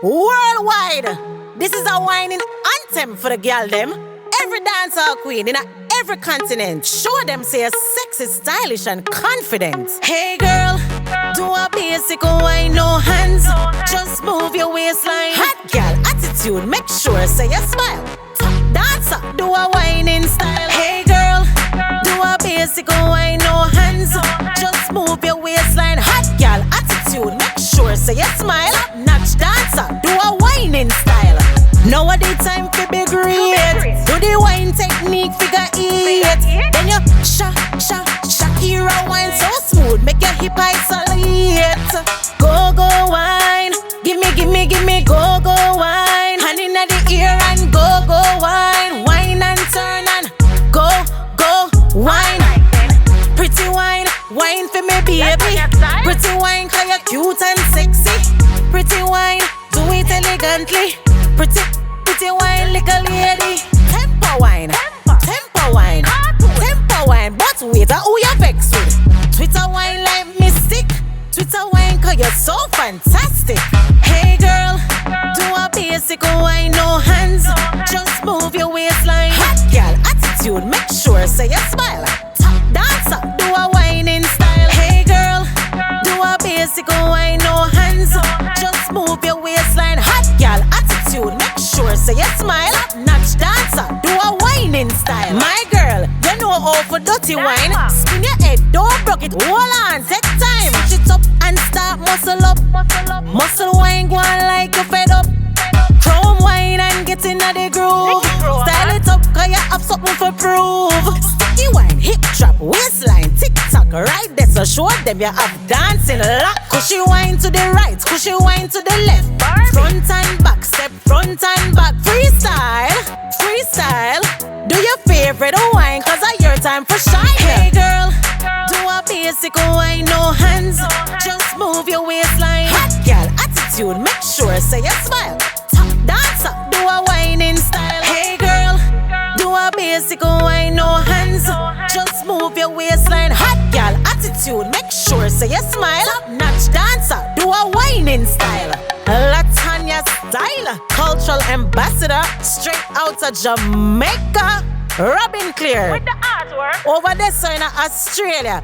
worldwide. This is a whining anthem for the gyal them. Every dancehall queen in every continent. Show them say you're sexy, stylish and confident. Hey girl, do a basic wine, no hands. Just move your waistline. Hot gyal attitude, make sure say you smile. Top dancer, do a whining style. Hey girl, do a basic wine, no hands. Just move your waistline. Hot gyal attitude, make sure say you smile. Top notch dancer, do a whining style. Nowadays time for be great. Do the wine technique, figure 8. Then you Shakira wine so smooth, make your hip isolate. Go wine, give me, go wine. Hand in the ear and go wine. Wine and turn and go wine. Pretty wine for me baby. Pretty wine 'cause you're cute and sexy. Pretty wine, do it elegantly. Pretty wine, little lady. Tempo wine, but wait, who you vex with? Twitter wine like mystic. Twitter wine 'cause you're so fantastic. Hey girl, do a basic wine, no hands. Just move your waistline. Hot girl attitude, make sure say you smile. Top dancer, do a whining style. Hey girl, do a basic wine, no hands. Just move your waistline. Hot girl attitude, make sure say you smile. Top notch dancer, do a whining style. My girl, you know how for dirty wine. Spin your head, don't broke it. Hold on, take time. Switch it up and start muscle up. Muscle wine, go on like you fed up. Chrome wine and get in the groove. Style it up 'cause you have something for prove. Sticky wine, hip drop, waistline, tick-tock. Right there, so show them you have dancing lock. Cushy wine to the right, cushy wine to the left. Front and back, step front and back. Freestyle. Do your favorite wine 'cause it's your time for shine. Hey girl, do a basic wine, no hands. Just move your waistline. Hot girl attitude, make sure say you smile. Top dancer, do a whining style. Hey girl, do a basic wine, no hands. Just move your waistline. Hot girl attitude, make sure say you smile. Top notch dancer, do a whining style. Latonya style, cultural ambassador, straight out of Jamaica. Robin Clear With the artwork. over there so in Australia.